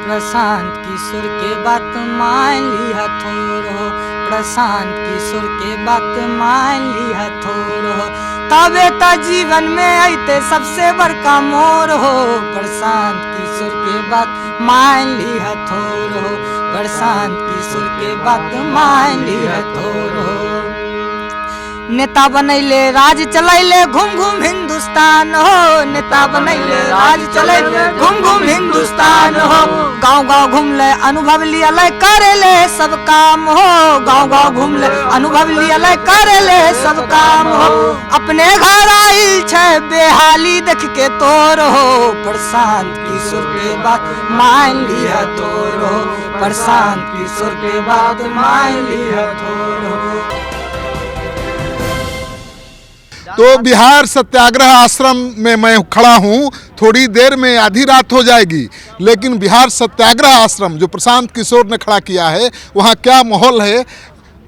प्रशांत किशोर के बात मान लिया थोरो, प्रशांत किशोर के बात मान लिया थोरो, तबे त जीवन में आइते सबसे बड़का मोर हो। प्रशांत किशोर के बात मान लिया थोरो, प्रशांत किशोर के बात मान लिया थोरो। नेता बनैले राज चलैले घूम घूम हिंदुस्तान हो, नेता बनैले राज चलैले घूम घूम हिंदुस्तान हो। गांव गांव घूमले अनुभव लिया करेले सब काम हो, गांव गांव घूमले अनुभव लिया करेले सब काम हो। अपने घर आइल छे बेहाली देख के तोर हो, प्रशांत किशोर के बात मान लिया तोर हो, प्रशांत किशोर के बात मान लिया तोर हो। तो बिहार सत्याग्रह आश्रम में मैं खड़ा हूँ। थोड़ी देर में आधी रात हो जाएगी, लेकिन बिहार सत्याग्रह आश्रम जो प्रशांत किशोर ने खड़ा किया है वहाँ क्या माहौल है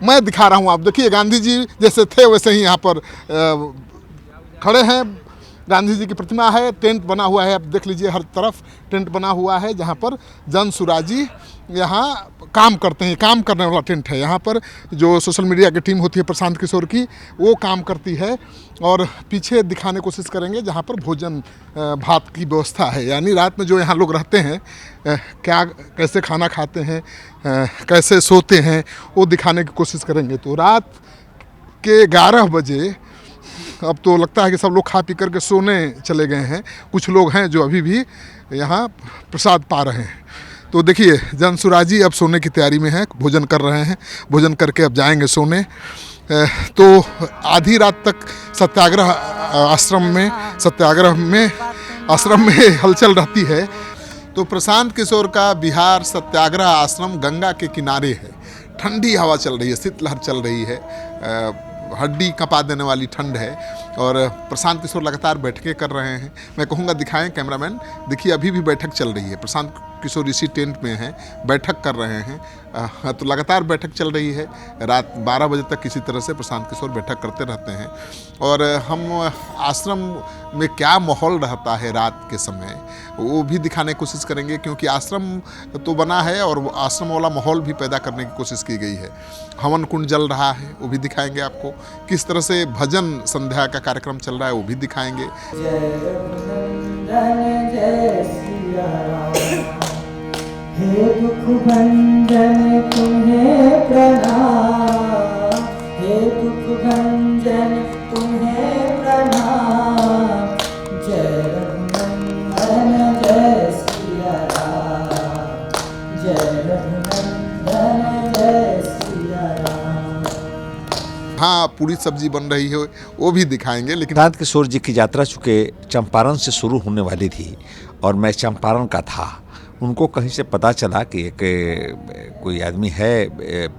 मैं दिखा रहा हूँ। आप देखिए, गांधी जी जैसे थे वैसे ही यहाँ पर खड़े हैं। गांधी जी की प्रतिमा है, टेंट बना हुआ है, आप देख लीजिए हर तरफ टेंट बना हुआ है जहाँ पर जन सुराजी यहाँ काम करते हैं। काम करने वाला टेंट है। यहाँ पर जो सोशल मीडिया की टीम होती है प्रशांत किशोर की, वो काम करती है। और पीछे दिखाने की कोशिश करेंगे जहाँ पर भोजन भात की व्यवस्था है, यानी रात में जो यहाँ लोग रहते हैं क्या कैसे खाना खाते हैं, कैसे सोते हैं, वो दिखाने की कोशिश करेंगे। तो रात के 11 बजे अब तो लगता है कि सब लोग खा पी करके सोने चले गए हैं। कुछ लोग हैं जो अभी भी यहाँ प्रसाद पा रहे हैं। तो देखिए, जनसुराजी अब सोने की तैयारी में है, भोजन कर रहे हैं। भोजन करके अब जाएंगे सोने। तो आधी रात तक सत्याग्रह आश्रम में हलचल रहती है। तो प्रशांत किशोर का बिहार सत्याग्रह आश्रम गंगा के किनारे है। ठंडी हवा चल रही है, शीतलहर चल रही है, हड्डी कँपा देने वाली ठंड है। और प्रशांत किशोर लगातार बैठकें कर रहे हैं। मैं कहूँगा दिखाएं कैमरामैन, देखिए अभी भी बैठक चल रही है। प्रशांत किशोर इसी टेंट में हैं, बैठक कर रहे हैं। तो लगातार बैठक चल रही है। रात 12 बजे तक किसी तरह से प्रशांत किशोर बैठक करते रहते हैं। और हम आश्रम में क्या माहौल रहता है रात के समय वो भी दिखाने की कोशिश करेंगे, क्योंकि आश्रम तो बना है और आश्रम वाला माहौल भी पैदा करने की कोशिश की गई है। हवन कुंड जल रहा है, वो भी दिखाएंगे आपको। किस तरह से भजन संध्या का कार्यक्रम चल रहा है वो भी दिखाएंगे। हे दुख भंजन तुम्हें प्रणाम, हे दुख भंजन तुम्हें प्रणाम। जय रघुनंदन जय सिया राम, जय रघुनंदन जय सिया राम। हाँ, पूरी सब्जी बन रही है वो भी दिखाएंगे। लेकिन प्रशांत किशोर जी की यात्रा चूँकि चंपारण से शुरू होने वाली थी और मैं चंपारण का था, उनको कहीं से पता चला कि एक कोई आदमी है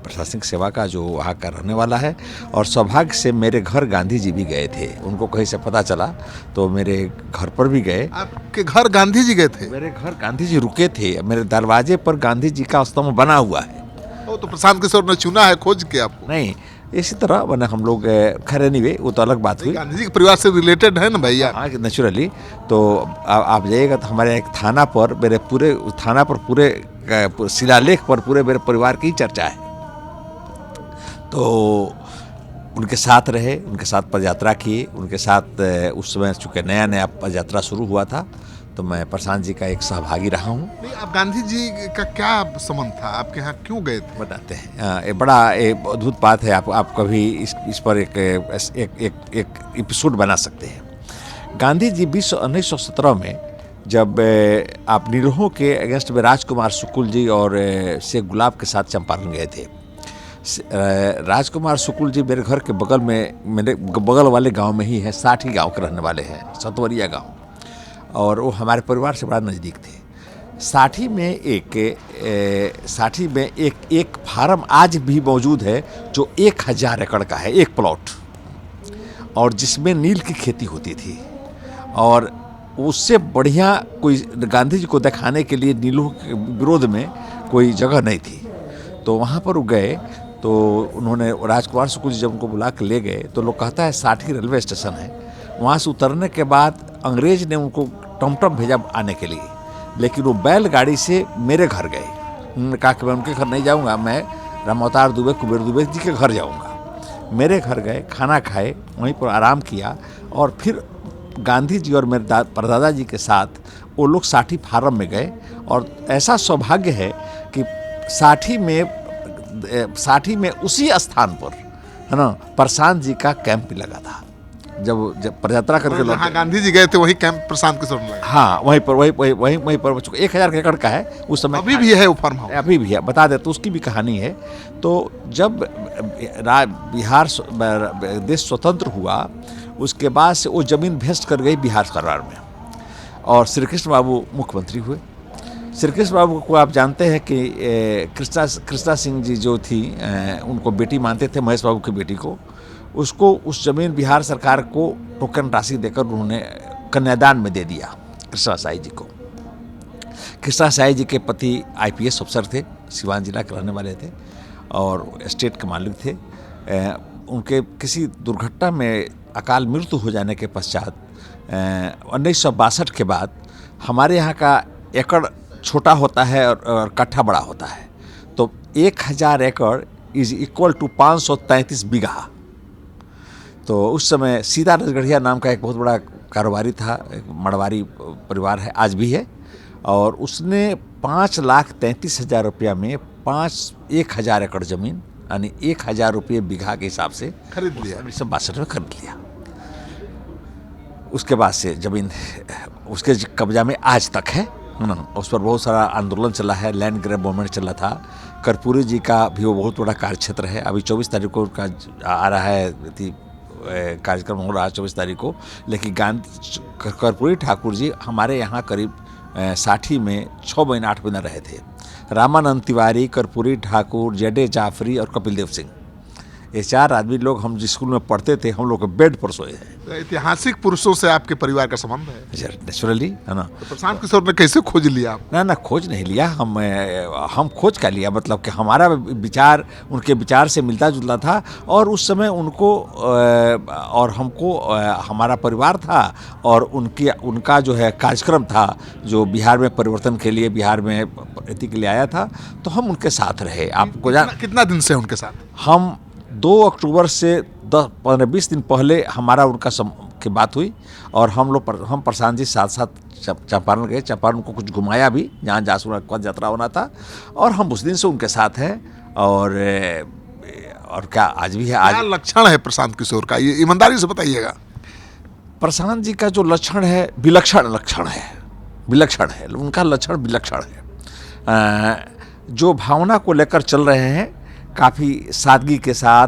प्रशासनिक सेवा का जो वहाँ का रहने वाला है। और सौभाग्य से मेरे घर गांधी जी भी गए थे। उनको कहीं से पता चला तो मेरे घर पर भी गए। आपके घर गांधी जी गए थे? मेरे घर गांधी जी रुके थे। मेरे दरवाजे पर गांधी जी का स्तंभ बना हुआ है। वो तो प्रशांत किशोर ने चुना है खोज के आपको? नहीं, इसी तरह मैंने हम लोग खैर नहीं, वो तो अलग बात हुई। गांधी जी के परिवार से रिलेटेड है ना भैया? हाँ, नेचुरली। तो आप जाइएगा तो हमारे एक थाना पर, मेरे पूरे थाना पर पूरे शिलालेख पर पूरे मेरे परिवार की चर्चा है। तो उनके साथ रहे, उनके साथ पदयात्रा किए, उनके साथ उस समय चूँकि नया नया पदयात्रा शुरू हुआ था तो मैं प्रशांत जी का एक सहभागी रहा हूँ। नहीं, आप गांधी जी का क्या संबंध था? आपके यहाँ क्यों गए थे? बताते हैं। ये बड़ा अद्भुत बात है। आप कभी इस पर एक एपिसोड बना सकते हैं। गांधी जी 1917 में जब आप निरोहों के अगेंस्ट में राजकुमार शुक्ल जी और शेख गुलाब के साथ चंपारण गए थे। राजकुमार शुक्ल जी मेरे घर के बगल में, मेरे बगल वाले गांव में ही है, 60 गांव के रहने वाले हैं, सतवरिया गांव। और वो हमारे परिवार से बड़ा नज़दीक थे। साठी में एक फार्म आज भी मौजूद है जो 1000 एकड़ का है, एक प्लॉट, और जिसमें नील की खेती होती थी। और उससे बढ़िया कोई गांधी जी को दिखाने के लिए नीलों के विरोध में कोई जगह नहीं थी। तो वहाँ पर वो गए तो उन्होंने, राजकुमार शुक्ल जी जब उनको बुला के ले गए तो लोग कहता है साठी रेलवे स्टेशन है। वहाँ से उतरने के बाद अंग्रेज ने उनको टमटम भेजा आने के लिए, लेकिन वो बैलगाड़ी से मेरे घर गए। उन्होंने कहा कि मैं उनके घर नहीं जाऊंगा, मैं रामावतार दुबे, कुबेर दुबे जी के घर जाऊंगा। मेरे घर गए, खाना खाए, वहीं पर आराम किया और फिर गांधी जी और मेरे परदादा जी के साथ वो लोग साठी फार्म में गए। और ऐसा सौभाग्य है कि साठी में उसी स्थान पर, है ना, प्रशांत जी का कैंप भी लगा था। जब पदयात्रा करके जहाँ गांधी जी गए थे वही कैंप प्रशांत किशोर ने लगाया। हाँ, वहीं पर 1000 एकड़ का है उस समय। अभी भी है वो फार्म हाउस? अभी भी है, बता दे तो उसकी भी कहानी है। तो जब बिहार देश स्वतंत्र हुआ, उसके बाद से वो जमीन भेस्ट कर गई बिहार सरकार में और श्री कृष्ण बाबू मुख्यमंत्री हुए। श्री कृष्ण बाबू को आप जानते हैं कि कृष्णा सिंह जी जो थी, उनको बेटी मानते थे, महेश बाबू की बेटी को। उसको उस जमीन बिहार सरकार को टोकन राशि देकर उन्होंने कन्यादान में दे दिया कृष्णा साई जी को। कृष्णा साई जी के पति IPS अफसर थे, सिवान जिला के रहने वाले थे और स्टेट के मालिक थे। उनके किसी दुर्घटना में अकाल मृत्यु हो जाने के पश्चात 1962 के बाद हमारे यहाँ का एकड़ छोटा होता है और कट्ठा बड़ा होता है, तो 1000 एकड़ इज इक्वल टू 533 बीघा। तो उस समय सीता रजगढ़िया नाम का एक बहुत बड़ा कारोबारी था, एक मड़वारी परिवार है, आज भी है, और उसने 5,33,000 रुपया में 1000 एकड़ जमीन यानी 1000 रुपये बीघा के हिसाब से खरीद लिया। 1962 में खरीद लिया। उसके बाद से जमीन उसके कब्जा में आज तक है ना। उस पर बहुत सारा आंदोलन चला है, लैंड ग्रैब मूवमेंट चला था। कर्पूरी जी का भी वो बहुत बड़ा कार्यक्षेत्र है। अभी 24 तारीख को उनका आ रहा है कार्यक्रम हो रहा है 24 तारीख को। लेकिन कर्पूरी ठाकुर जी हमारे यहाँ करीब साठी में 6 महीने 8 महीने रहे थे। रामानंद तिवारी, कर्पूरी ठाकुर, जेडे जाफरी और कपिल देव सिंह, ये 4 आदमी लोग हम जिस स्कूल में पढ़ते थे, हम लोग के बेड पर सोए हैं। ऐतिहासिक पुरुषों से आपके परिवार का संबंध है? नेचुरली, है ना। तो प्रशांत किशोर ने कैसे खोज लिया आप? ना खोज नहीं लिया, हम खोज का लिया, मतलब कि हमारा विचार उनके विचार से मिलता जुलता था। और उस समय उनको और हमको हमारा परिवार था और उनका जो है कार्यक्रम था जो बिहार में परिवर्तन के लिए, बिहार में प्रगति के लिए आया था, तो हम उनके साथ रहे। आपको कितना दिन से उनके साथ? हम 2 अक्टूबर से 10-15-20 दिन पहले हमारा उनका की बात हुई और हम प्रशांत जी साथ साथ चंपारण गए। चंपारण को कुछ घुमाया भी, जहाँ जासूर पद यात्रा होना था, और हम उस दिन से उनके साथ हैं। और क्या आज भी है। आज क्या लक्षण है प्रशांत किशोर का, ये ईमानदारी से बताइएगा। प्रशांत जी का जो लक्षण है, विलक्षण लक्षण है। उनका लक्षण विलक्षण है। जो भावना को लेकर चल रहे हैं, काफ़ी सादगी के साथ,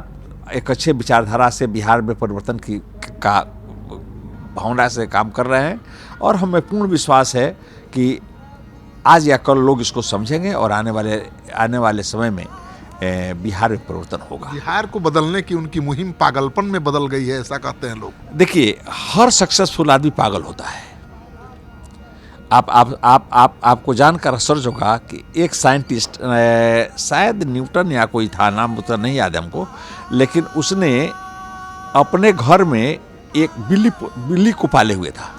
एक अच्छे विचारधारा से बिहार में परिवर्तन का भावना से काम कर रहे हैं। और हमें पूर्ण विश्वास है कि आज या कल लोग इसको समझेंगे और आने वाले समय में बिहार में परिवर्तन होगा। बिहार को बदलने की उनकी मुहिम पागलपन में बदल गई है, ऐसा कहते हैं लोग। देखिए, हर सक्सेसफुल आदमी पागल होता है। आपको जानकर आश्चर्य होगा कि एक साइंटिस्ट, शायद न्यूटन या कोई था, नाम उतना नहीं याद है हमको, लेकिन उसने अपने घर में एक बिल्ली को पाले हुए था।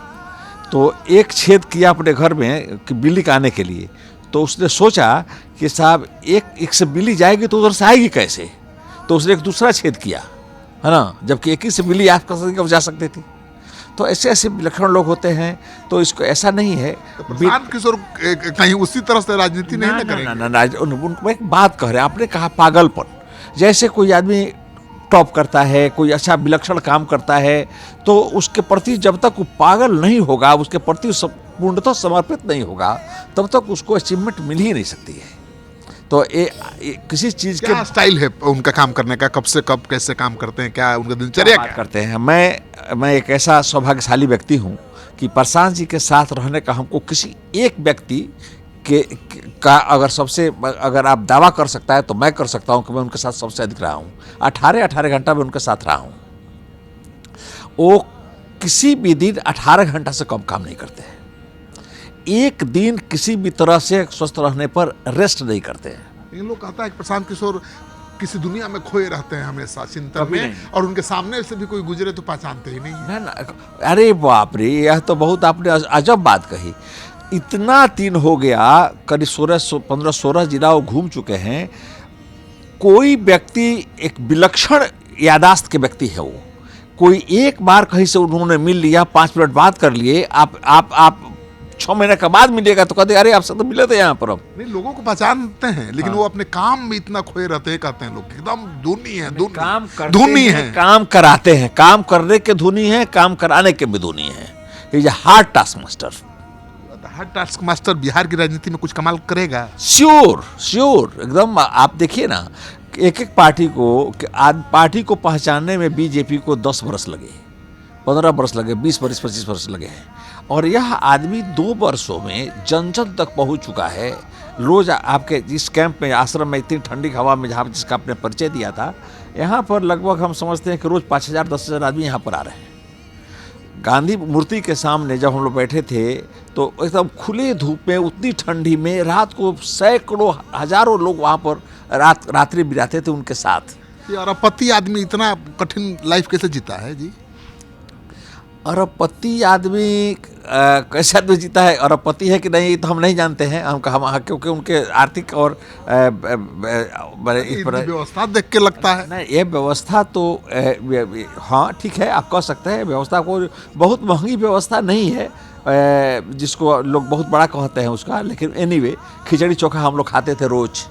तो एक छेद किया अपने घर में कि बिल्ली का आने के लिए। तो उसने सोचा कि साहब एक से बिल्ली जाएगी तो उधर से आएगी कैसे, तो उसने एक दूसरा छेद किया, है ना, जबकि एक ही से बिल्ली आप जा सकती थी। तो ऐसे विलक्षण लोग होते हैं। तो इसको ऐसा नहीं है प्रशांत किशोर कहीं उसी तरह से राजनीति नहीं करेंगे। उनको एक बात कह रहे हैं, आपने कहा पागलपन। जैसे कोई आदमी टॉप करता है, कोई अच्छा विलक्षण काम करता है, तो उसके प्रति जब तक वो पागल नहीं होगा, उसके प्रति पूर्णतः समर्पित नहीं होगा, तब तक उसको अचीवमेंट मिल ही नहीं सकती है। तो किसी चीज़ के स्टाइल है उनका काम करने का, कब से कब कैसे काम करते हैं, क्या उनका दिनचर्या क्या करते हैं? मैं एक ऐसा सौभाग्यशाली व्यक्ति हूँ कि प्रशांत जी के साथ रहने का हमको किसी एक व्यक्ति का अगर आप दावा कर सकता है तो मैं कर सकता हूँ कि मैं उनके साथ सबसे अधिक रहा हूँ। 18 घंटा मैं उनके साथ रहा हूँ। वो किसी भी दिन 18 घंटा से कम काम नहीं करते हैं। एक दिन किसी भी तरह से स्वस्थ रहने पर रेस्ट नहीं करते हैं। इन लोग कहता है कि प्रशांत किशोर किसी दुनिया में खोए रहते हैं हमेशा चिंतन में, और उनके सामने से भी कोई गुजरे तो पहचानते ही नहीं है। अरे बाप रे, यह तो बहुत आपने अजब बात कही। इतना दिन हो गया, करीब 15-16 जिला वो घूम चुके हैं। कोई व्यक्ति एक विलक्षण यादाश्त के व्यक्ति है वो। कोई एक बार कहीं से उन्होंने मिल लिया, 5 मिनट बात कर लिए, आप 6 महीने के बाद मिलेगा तो कहते अरे आपसे तो मिले थे यहाँ पर। अब नहीं, लोगों को पहचानते हैं, लेकिन वो अपने काम में इतना खोए रहते हैं, कहते हैं लोग एकदम धुनी है, काम करते धुनी हैं, है। काम कराते हैं, काम करने के धुनी है, काम कराने के भी धुनी है। ये हार्ड टास्क मास्टर। हर टास्क मास्टर बिहार की राजनीति में कुछ कमाल करेगा। श्योर एकदम। आप देखिए ना, एक एक पार्टी को पहचानने में बीजेपी को 10 वर्ष लगे, 15 वर्ष लगे, 20 वर्ष 25 वर्ष लगे हैं। और यह आदमी 2 वर्षों में जन जन तक पहुंच चुका है। रोज आपके जिस कैंप में, आश्रम में, इतनी ठंडी हवा में जहाँ जिसका आपने परिचय दिया था, यहाँ पर लगभग हम समझते हैं कि रोज 5,000 10,000 आदमी यहाँ पर आ रहे हैं। गांधी मूर्ति के सामने जब हम लोग बैठे थे तो एकदम खुले धूप में, उतनी ठंडी में, रात को सैकड़ों हजारों लोग वहाँ पर रात्रि बिताते थे उनके साथ। ये अरबपति आदमी इतना कठिन लाइफ कैसे जीता है जी? अरबपति आदमी कैसे आदमी जीता है, अरबपति है कि नहीं तो हम नहीं जानते हैं। हम क्योंकि उनके आर्थिक और इस पर व्यवस्था देख के लगता है। नहीं, ये व्यवस्था तो हाँ ठीक है, आप कह सकते हैं व्यवस्था को, बहुत महंगी व्यवस्था नहीं है जिसको लोग बहुत बड़ा कहते हैं उसका। लेकिन एनीवे, खिचड़ी चोखा हम लोग खाते थे रोज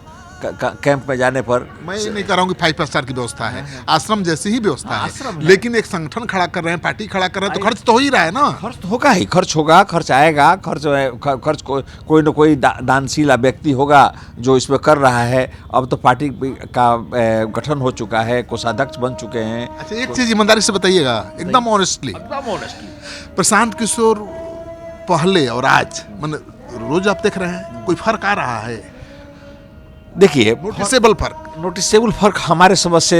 कैंप में जाने पर। मैं ये नहीं कह रहा हूँ कि 5 स्टार की व्यवस्था है, आश्रम जैसी ही व्यवस्था है, लेकिन एक संगठन खड़ा कर रहे हैं, पार्टी खड़ा कर रहे हैं, तो खर्च तो हो ही रहा है ना। खर्च तो होगा ही, खर्च होगा, खर्च आएगा, खर्च कोई ना कोई दानशीला व्यक्ति होगा जो इसमें कर रहा है। अब तो पार्टी का गठन हो चुका है, कोषाध्यक्ष बन चुके हैं। अच्छा, एक चीज ईमानदारी से बताइएगा, एकदम ऑनेस्टली, प्रशांत किशोर पहले और आज, मतलब रोज आप देख रहे हैं, कोई फर्क आ रहा है? देखिए, नोटिसेबल फर्क हमारे समझ से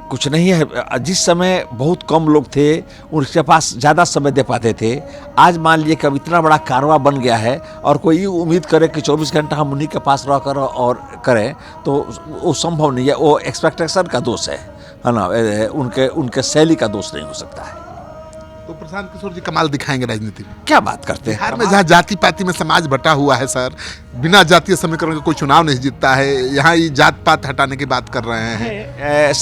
कुछ नहीं है। जिस समय बहुत कम लोग थे, उनके पास ज़्यादा समय दे पाते थे। आज मान लीजिए कि अब इतना बड़ा कारवा बन गया है और कोई ये उम्मीद करे कि 24 घंटा हम उन्हीं के पास रह कर और करें, तो वो संभव नहीं है। वो एक्सपेक्टेशन का दोष है ना, उनके शैली का दोष नहीं हो सकता है। तो प्रशांत किशोर जी कमाल दिखाएंगे राजनीति में। क्या बात करते हैं? बिहार में जहाँ जाति पाति में समाज बटा हुआ है सर, बिना जातीय समीकरण के कोई चुनाव नहीं जीतता है। यहाँ ये जात पात हटाने की बात कर रहे हैं।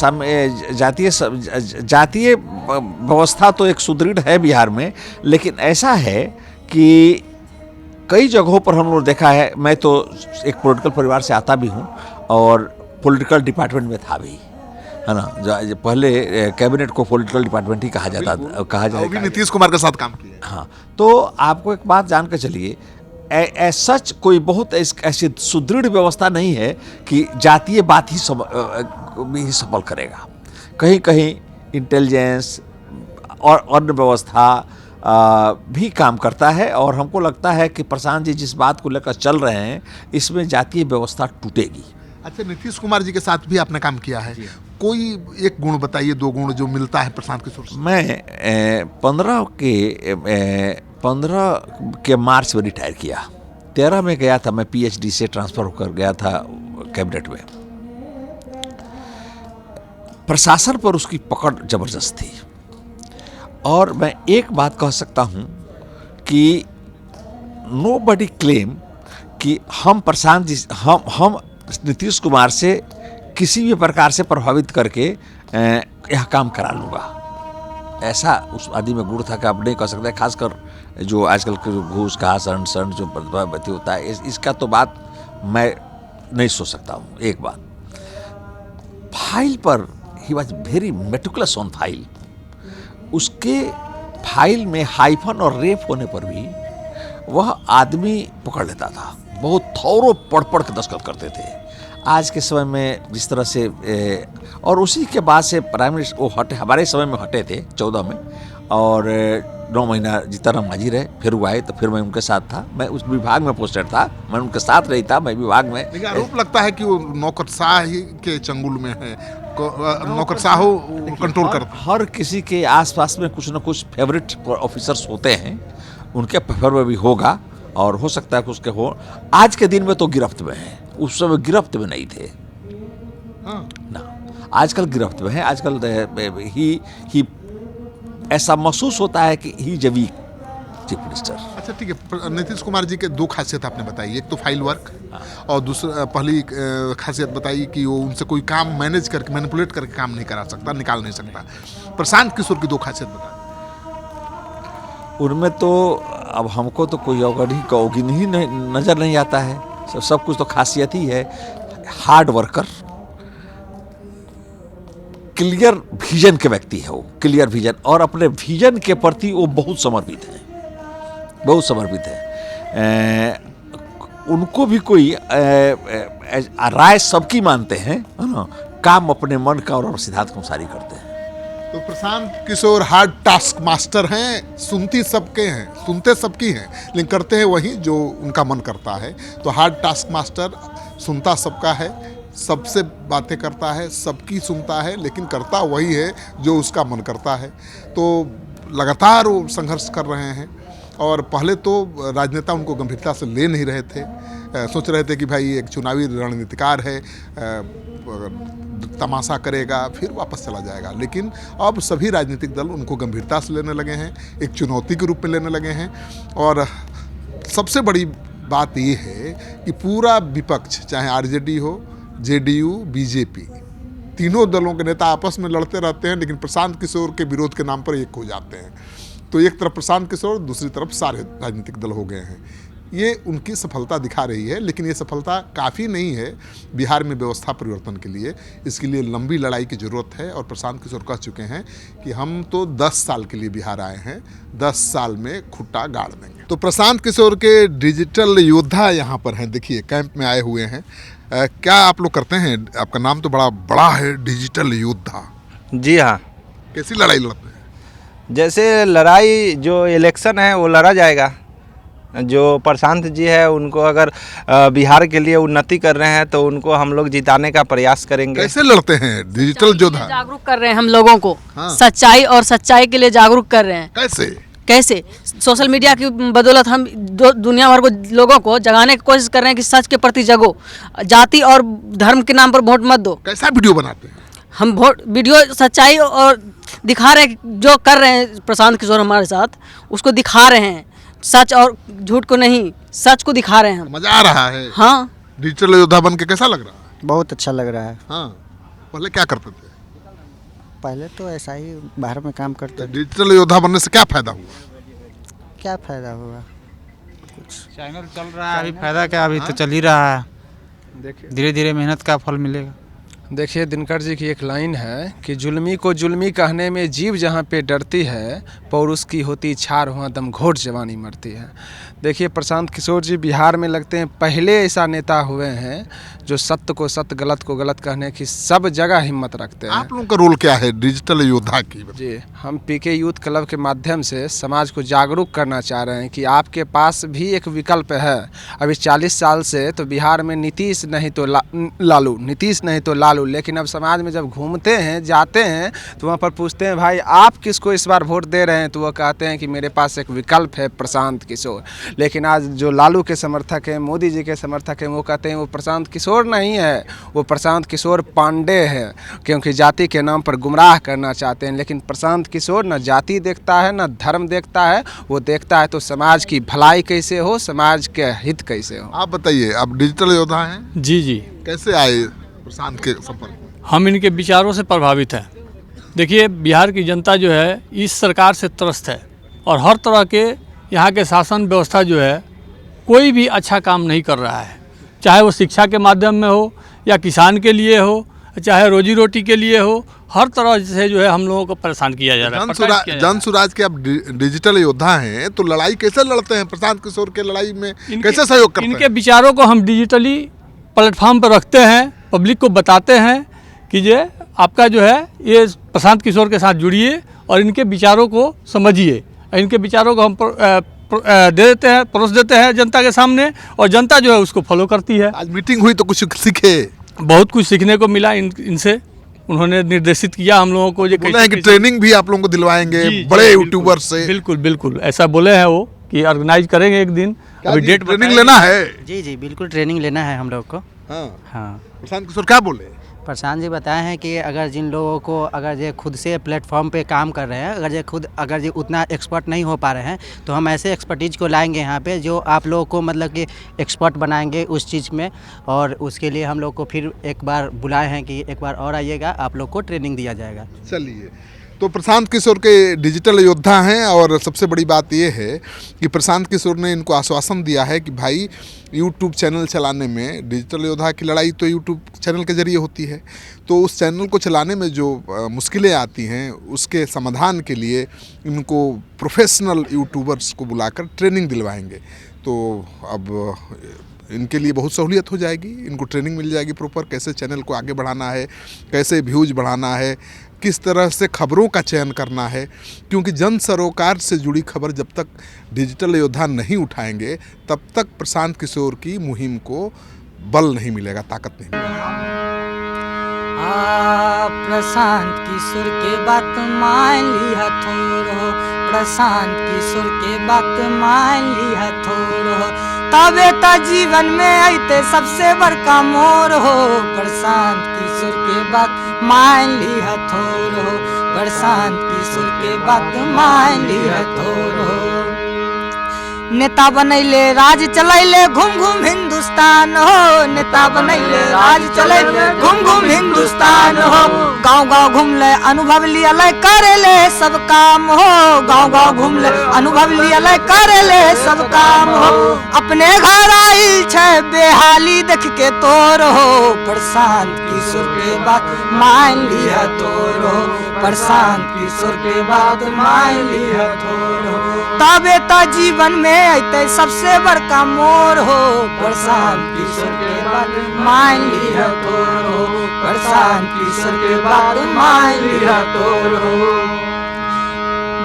जातीय व्यवस्था तो एक सुदृढ़ है बिहार में, लेकिन ऐसा है कि कई जगहों पर हम लोग देखा है। मैं तो एक पॉलिटिकल परिवार से आता भी हूँ और पॉलिटिकल डिपार्टमेंट में था भी, है ना। पहले कैबिनेट को पॉलिटिकल डिपार्टमेंट ही कहा जाएगा। नीतीश कुमार के साथ काम किया। हाँ, तो आपको एक बात जान कर चलिए, सच कोई बहुत ऐसी सुदृढ़ व्यवस्था नहीं है कि जातीय बात ही सफल करेगा। कहीं कहीं इंटेलिजेंस और अन्य व्यवस्था भी काम करता है। और हमको लगता है कि प्रशांत जी जिस बात को लेकर चल रहे हैं, इसमें जातीय व्यवस्था टूटेगी। अच्छा, नीतीश कुमार जी के साथ भी आपने काम किया है, कोई एक गुण बताइए, 2 गुण जो मिलता है प्रशांत किशोर से। मैं 15 के मार्च में रिटायर किया। 13 में गया था, मैं PhD से ट्रांसफ़र होकर गया था कैबिनेट में। प्रशासन पर उसकी पकड़ जबरदस्त थी। और मैं एक बात कह सकता हूँ कि नोबडी क्लेम कि हम प्रशांत जी, हम नीतीश कुमार से किसी भी प्रकार से प्रभावित करके यह काम करा लूँगा, ऐसा उस आदमी में गुण था कि आप नहीं कह सकते। खासकर जो आजकल के घूस का सरण जो बदती होता है, इसका तो बात मैं नहीं सोच सकता हूँ। एक बात, फाइल पर he was very meticulous on file. उसके फाइल में हाइफन और रेप होने पर भी वह आदमी पकड़ लेता था। बहुत थोरो पढ़ के दस्तखत करते थे। आज के समय में जिस तरह से और उसी के बाद से प्राइम मिनिस्टर वो हटे, हमारे समय में हटे थे 14 में, और 9 महीना जीताराम मांझी रहे, फिर वो आए तो फिर मैं उनके साथ था। मैं उस विभाग में पोस्टेड था, मैं उनके साथ रही था, मैं विभाग में। लेकिन आरोप लगता है कि वो नौकरशाही के चंगुल में है, नौकरशाह कंट्रोल करता है। हर किसी के आसपास में कुछ न कुछ फेवरेट ऑफिसर्स होते हैं, उनके फेवर में भी होगा और हो सकता है कि उसके हो। आज के दिन में तो गिरफ्त में है, उस समय गिरफ्त में नहीं थे ना। आजकल गिरफ्त में है। आजकल ही ऐसा महसूस होता है कि ही जब चीफ मिनिस्टर। अच्छा ठीक है, नीतीश कुमार जी के दो खासियत आपने बताई, एक तो फाइल वर्क और दूसरा पहली खासियत बताई कि वो उनसे कोई काम मैनेज करके मैनिपुलेट करके काम नहीं करा सकता, निकाल नहीं सकता। प्रशांत किशोर की दो खासियत बता। उनमें तो अब हमको तो कोई अवगुण ही नज़र नहीं आता है, सब कुछ तो खासियत ही है। हार्ड वर्कर, क्लियर विजन के व्यक्ति है वो, क्लियर विजन, और अपने विजन के प्रति वो बहुत समर्पित है, बहुत समर्पित है। उनको भी कोई राय सबकी मानते हैं, है ना, काम अपने मन का और सिद्धांत के अनुसार ही करते हैं। तो Prashant Kishor hard task master हैं, सुनते सबकी हैं, लेकिन करते हैं वही जो उनका मन करता है। तो हार्ड टास्क मास्टर सुनता सबका है, सबसे बातें करता है, सबकी सुनता है, लेकिन करता वही है जो उसका मन करता है। तो लगातार वो संघर्ष कर रहे हैं, और पहले तो राजनेता उनको गंभीरता से ले नहीं रहे थे, सोच रहे थे कि भाई एक चुनावी रणनीतिकार है, तमाशा करेगा फिर वापस चला जाएगा। लेकिन अब सभी राजनीतिक दल उनको गंभीरता से लेने लगे हैं, एक चुनौती के रूप में लेने लगे हैं। और सबसे बड़ी बात ये है कि पूरा विपक्ष, चाहे आरजेडी हो, जेडीयू, बीजेपी, तीनों दलों के नेता आपस में लड़ते रहते हैं, लेकिन प्रशांत किशोर के विरोध के नाम पर एक हो जाते हैं। तो एक तरफ प्रशांत किशोर, दूसरी तरफ सारे राजनीतिक दल हो गए हैं। ये उनकी सफलता दिखा रही है, लेकिन ये सफलता काफ़ी नहीं है बिहार में व्यवस्था परिवर्तन के लिए। इसके लिए लंबी लड़ाई की ज़रूरत है, और प्रशांत किशोर कह चुके हैं कि हम तो 10 साल के लिए बिहार आए हैं, 10 साल में खुट्टा गाड़ देंगे। तो प्रशांत किशोर के डिजिटल योद्धा यहाँ पर हैं, देखिए कैंप में आए हुए हैं। क्या आप लोग करते हैं? आपका नाम तो बड़ा है, डिजिटल योद्धा। जी हाँ, कैसी लड़ाई लड़ते हैं? जैसे लड़ाई जो इलेक्शन है वो लड़ा जाएगा। जो प्रशांत जी है उनको अगर बिहार के लिए उन्नति कर रहे हैं तो उनको हम लोग जिताने का प्रयास करेंगे। कैसे लड़ते हैं डिजिटल योद्धा? जागरूक कर रहे हैं हम लोगों को, हाँ। सच्चाई और सच्चाई के लिए जागरूक कर रहे हैं। कैसे सोशल मीडिया की बदौलत हम दुनिया भर को लोगों को जगाने की कोशिश कर रहे हैं कि सच के प्रति जगो, जाति और धर्म के नाम पर वोट मत दो। कैसा वीडियो बनाते हैं? हम वीडियो सच्चाई और दिखा रहे हैं, जो कर रहे हैं प्रशांत किशोर हमारे साथ उसको दिखा रहे हैं, सच और झूठ को नहीं, सच को दिखा रहे हैं हम। मजा आ रहा है? हाँ। डिजिटल योद्धा बन के कैसा लग रहा है? बहुत अच्छा लग रहा है। हाँ। पहले क्या करते थे? पहले तो ऐसा ही बाहर में काम करते थे। डिजिटल योद्धा बनने से क्या फायदा हुआ? क्या फायदा हुआ? चैनल चल रहा है, अभी फायदा क्या, अभी तो चल ही रहा है, धीरे धीरे मेहनत का फल मिलेगा। देखिए, दिनकर जी की एक लाइन है कि जुल्मी को जुल्मी कहने में जीव जहाँ पे डरती है, पौरुष की होती छार हुआ दम घोट जवानी मरती है। देखिए, प्रशांत किशोर जी बिहार में लगते हैं पहले ऐसा नेता हुए हैं जो सत्य को सत्य, गलत को गलत कहने की सब जगह हिम्मत रखते हैं। आप लोगों का रोल क्या है डिजिटल योद्धा की? जी, हम पीके यूथ क्लब के माध्यम से समाज को जागरूक करना चाह रहे हैं कि आपके पास भी एक विकल्प है। अभी 40 साल से तो बिहार में नीतीश नहीं तो लालू, नीतीश नहीं तो लालू, लेकिन अब समाज में जब घूमते हैं, जाते हैं, तो वहाँ पर पूछते हैं भाई आप किसको इस बार वोट दे रहे हैं, तो वो कहते हैं कि मेरे पास एक विकल्प है, प्रशांत किशोर। लेकिन आज जो लालू के समर्थक हैं, मोदी जी के समर्थक हैं, वो कहते हैं वो प्रशांत किशोर नहीं है, वो प्रशांत किशोर पांडे है, क्योंकि जाति के नाम पर गुमराह करना चाहते हैं। लेकिन प्रशांत किशोर न जाति देखता है, न धर्म देखता है, वो देखता है तो समाज की भलाई कैसे हो, समाज के हित कैसे हो। आप बताइए, आप डिजिटल योद्धा हैं? जी जी। कैसे आए प्रशांत के संपर्क? हम इनके विचारों से प्रभावित हैं। देखिए, बिहार की जनता जो है इस सरकार से त्रस्त है, और हर तरह के यहाँ के शासन व्यवस्था जो है कोई भी अच्छा काम नहीं कर रहा है, चाहे वो शिक्षा के माध्यम में हो, या किसान के लिए हो, चाहे रोजी रोटी के लिए हो, हर तरह से जो है हम लोगों को परेशान किया जा रहा है। जन सुराज के आप डिजिटल योद्धा हैं, तो लड़ाई कैसे लड़ते हैं? प्रशांत किशोर के लड़ाई में कैसे सहयोग करते हैं? इनके विचारों को हम डिजिटली प्लेटफॉर्म पर रखते हैं, पब्लिक को बताते हैं कि जो आपका जो है ये प्रशांत किशोर के साथ जुड़िए और इनके विचारों को समझिए। इनके विचारों को हम दे देते हैं, परोस देते हैं जनता के सामने, और जनता जो है उसको फॉलो करती है। आज मीटिंग हुई तो कुछ सीखे? बहुत कुछ सीखने को मिला इनसे। उन्होंने निर्देशित किया हम लोगों को, बोले हैं कि ट्रेनिंग भी आप लोगों को दिलवाएंगे बड़े यूट्यूबर से। बिल्कुल बिल्कुल ऐसा बोले हैं वो कि ऑर्गेनाइज करेंगे एक दिन। अभी डेट ट्रेनिंग लेना है? जी जी बिल्कुल ट्रेनिंग लेना है हम लोग को। हाँ। हाँ। प्रशांत किशोर क्या बोले? प्रशांत जी बताए हैं कि अगर जिन लोगों को अगर ये खुद से प्लेटफॉर्म पे काम कर रहे हैं, अगर ये उतना एक्सपर्ट नहीं हो पा रहे हैं, तो हम ऐसे एक्सपर्टीज को लाएंगे यहाँ पे जो आप लोगों को मतलब कि एक्सपर्ट बनाएंगे उस चीज़ में। और उसके लिए हम लोग को फिर एक बार बुलाए हैं कि एक बार और आइएगा, आप लोग को ट्रेनिंग दिया जाएगा। चलिए, तो प्रशांत किशोर के डिजिटल योद्धा हैं और सबसे बड़ी बात ये है कि प्रशांत किशोर ने इनको आश्वासन दिया है कि भाई यूट्यूब चैनल चलाने में, डिजिटल योद्धा की लड़ाई तो यूट्यूब चैनल के जरिए होती है, तो उस चैनल को चलाने में जो मुश्किलें आती हैं उसके समाधान के लिए इनको प्रोफेशनल यूट्यूबर्स को बुलाकर ट्रेनिंग दिलवाएंगे। तो अब इनके लिए बहुत सहूलियत हो जाएगी, इनको ट्रेनिंग मिल जाएगी प्रॉपर, कैसे चैनल को आगे बढ़ाना है, कैसे व्यूज बढ़ाना है, किस तरह से खबरों का चयन करना है, क्योंकि जन सरोकार से जुड़ी खबर जब तक डिजिटल योद्धा नहीं उठाएंगे तब तक प्रशांत किशोर की मुहिम को बल नहीं मिलेगा, ताकत नहीं मिलेगी। प्रशांत किशोर के बात मान ली हथोरो, प्रशांत किशोर के बात मान ली हथोरो, तबे त जीवन में आते सबसे बड़का मोर हो। प्रशांत किशोर के बात मान ली हथोरो, प्रशांत किशोर के बात मान ली हथोरो। नेता बनैले राज चलैले घूम घूम हिंदुस्तान हो, नेता बनैले राज चलैले घूम घूम हिंदुस्तान हो। गाँव गाँव घूमले अनुभव लिया करेले सब काम हो, गाँव गाँव घूमले अनुभव लिया करेले सब काम हो। अपने घर आइल छे बेहाली देख के तोर हो, प्रशांत किशोर के बात मान लिया तोर हो, प्रशांत किशोर के बात मान लिया तोर हो, तबे त जीवन में आते सबसे बड़का मोर हो। प्रशांत किशोर के बात मान लिया तोर हो, प्रशांत किशोर के बात मान लिया तोर हो।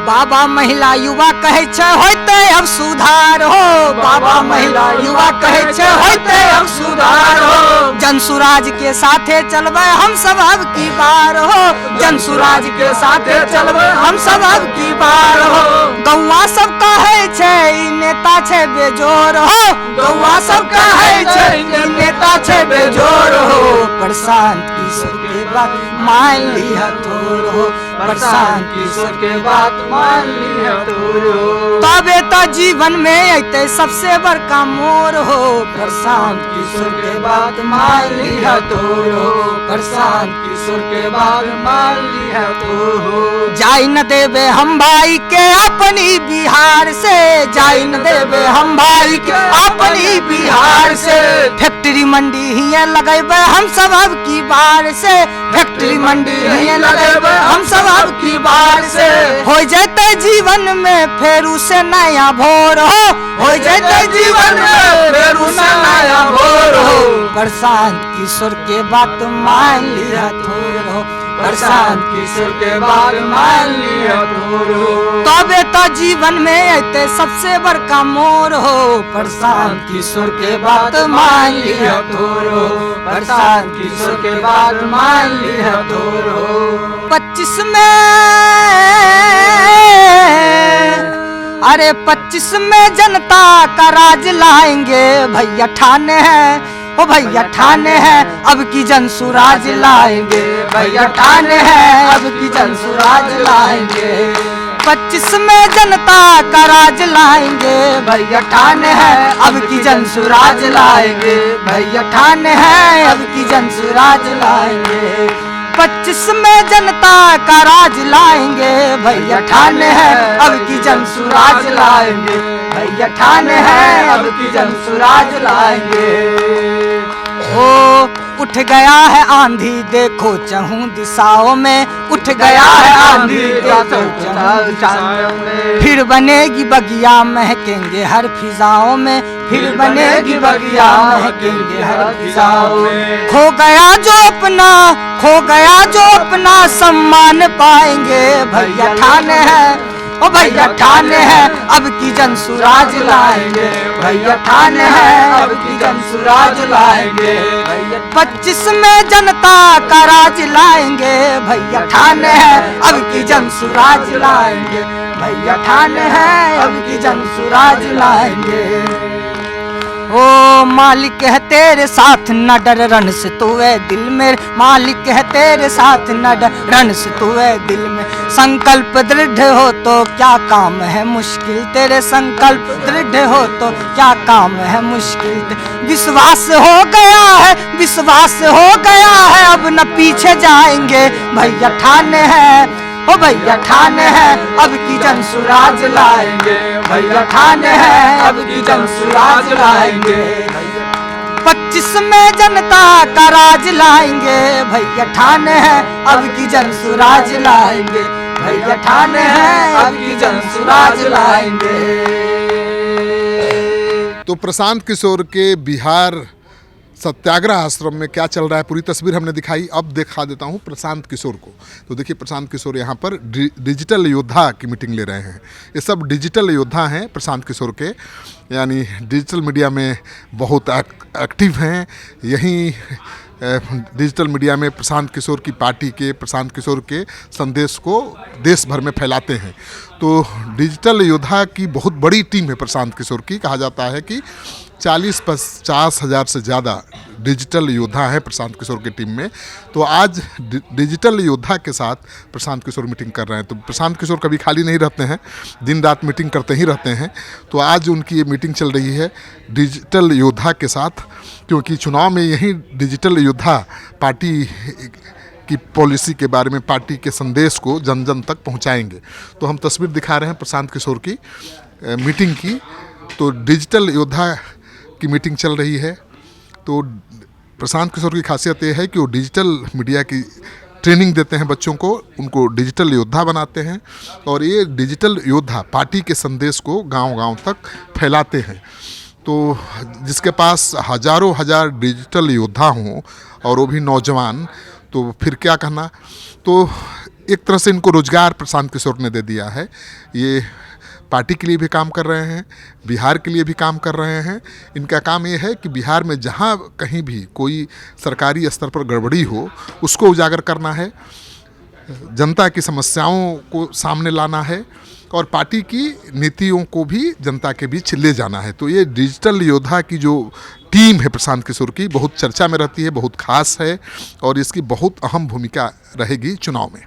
बाबा महिला युवा कहे छे होते अब सुधार हो, बाबा महिला युवा कहे छे होते अब सुधार हो। जनसुराज के साथे चलबे हम सब अब की बार हो, जनसुराज के साथे चलबे हम सब अब की बार हो। गौवा सब कहे छे ई नेता छे बेजोर हो, गौवा सब कहे छे ई नेता छे बेजोर हो। प्रशांत किशोर के बात मान लिया तोर हो, प्रशांत किशोर के बात मान लिया तोर हो, तबे त जीवन में आते सबसे बड़का मोर हो। प्रशांत किशोर के बात मान लिया तोर हो, प्रशांत किशोर के बात मान लिया तोर हो। जाई न देवे हम भाई के अपनी बिहार से, जाई न देवे हम भाई के अपनी बिहार से। फैक्ट्री मंडी ही लगेबे हम सब अब की बार से, फैक्ट्री मंडी ही लगेबे हम सब अब की बार से। हो जाते जीवन में फेर उसे नया भोर हो जाते जीवन में फेर उसे नया भोर हो। प्रशांत किशोर के बात मान लिया तोर हो, प्रशांत किशोर के बात मान लिया तोर हो, तबे त जीवन में आते सबसे बड़का मोर हो। प्रशांत किशोर के बात मान लिया तोर हो, प्रशांत किशोर के बात मान लिया तोर हो। 25 अरे 25 में जनता का राज लाएंगे भैया ठाने हैं, ओ भैया ठाने हैं अब की जनसुराज लाएंगे, भैया ठाने हैं अब की जनसुराज लाएंगे। 25 में जनता का राज लाएंगे, भैया ठाने हैं अब की जनसुराज लाएंगे, भैया ठाने हैं अब की जनसुराज लाएंगे। 25 में जनता का राज लाएंगे, भैया ठाने हैं अब की जनसुराज लाएंगे, भैया ठाने हैं अब की जनसुराज लाएंगे। ओ उठ गया है आंधी देखो चहूं दिशाओं में, उठ गया है आंधी देखो चहूं दिशाओं में। फिर बनेगी बगिया महकेंगे हर फिजाओं में, फिर बनेगी बगिया महकेंगे हर फिजाओं में। खो गया जो अपना सम्मान पाएंगे, भैया ठाने हैं ओ भैया ठाने हैं अब की जनसुराज लाएंगे, भैया ठाने हैं अब की जनसुराज लाएंगे। 25 में जनता का राज लाएंगे, भैया ठाने हैं अब की जनसुराज लाएंगे, भैया ठाने हैं अब की जनसुराज लाएंगे। ओ मालिक है तेरे साथ न डर रण से तू है दिल में, मालिक है तेरे साथ न डर रण से तू है दिल में। संकल्प दृढ़ हो तो क्या काम है मुश्किल तेरे, संकल्प दृढ़ हो तो क्या काम है मुश्किल। विश्वास हो गया है, विश्वास हो गया है, अब न पीछे जाएंगे भैया ठाने हैं, ओ भैया ठाने हैं अब की जन सुराज लाएंगे, भैया ठाने हैं अब की जन सुराज लाएंगे। 25 में जनता का राज लाएंगे, भैया ठाने हैं अब की जन सुराज लाएंगे, भैया ठाने हैं अब की जन सुराज लाएंगे। तो प्रशांत किशोर के बिहार सत्याग्रह आश्रम में क्या चल रहा है पूरी तस्वीर हमने दिखाई। अब दिखा देता हूँ प्रशांत किशोर को। तो देखिए प्रशांत किशोर यहाँ पर डिजिटल योद्धा की मीटिंग ले रहे हैं। ये सब डिजिटल योद्धा हैं प्रशांत किशोर के, यानी डिजिटल मीडिया में बहुत एक्टिव हैं। यहीं डिजिटल मीडिया में प्रशांत किशोर की पार्टी के, प्रशांत किशोर के संदेश को देश भर में फैलाते हैं। तो डिजिटल योद्धा की बहुत बड़ी टीम है प्रशांत किशोर की। कहा जाता है कि 40-50 हज़ार से ज़्यादा डिजिटल योद्धा हैं प्रशांत किशोर की टीम में। तो आज डिजिटल योद्धा के साथ प्रशांत किशोर मीटिंग कर रहे हैं। तो प्रशांत किशोर कभी खाली नहीं रहते हैं, दिन रात मीटिंग करते ही रहते हैं। तो आज उनकी ये मीटिंग चल रही है डिजिटल योद्धा के साथ, क्योंकि चुनाव में यही डिजिटल योद्धा पार्टी की पॉलिसी के बारे में, पार्टी के संदेश को जन जन तक पहुंचाएंगे। तो हम तस्वीर दिखा रहे हैं प्रशांत किशोर की मीटिंग की। तो डिजिटल योद्धा की मीटिंग चल रही है। तो प्रशांत किशोर की खासियत ये है कि वो डिजिटल मीडिया की ट्रेनिंग देते हैं बच्चों को, उनको डिजिटल योद्धा बनाते हैं और ये डिजिटल योद्धा पार्टी के संदेश को गांव-गांव तक फैलाते हैं। तो जिसके पास हजारों हजार डिजिटल योद्धा हों और वो भी नौजवान, तो फिर क्या कहना। तो एक तरह से इनको रोजगार प्रशांत किशोर ने दे दिया है। ये पार्टी के लिए भी काम कर रहे हैं, बिहार के लिए भी काम कर रहे हैं। इनका काम ये है कि बिहार में जहाँ कहीं भी कोई सरकारी स्तर पर गड़बड़ी हो उसको उजागर करना है, जनता की समस्याओं को सामने लाना है और पार्टी की नीतियों को भी जनता के बीच ले जाना है। तो ये डिजिटल योद्धा की जो टीम है प्रशांत किशोर की बहुत चर्चा में रहती है, बहुत खास है और इसकी बहुत अहम भूमिका रहेगी चुनाव में।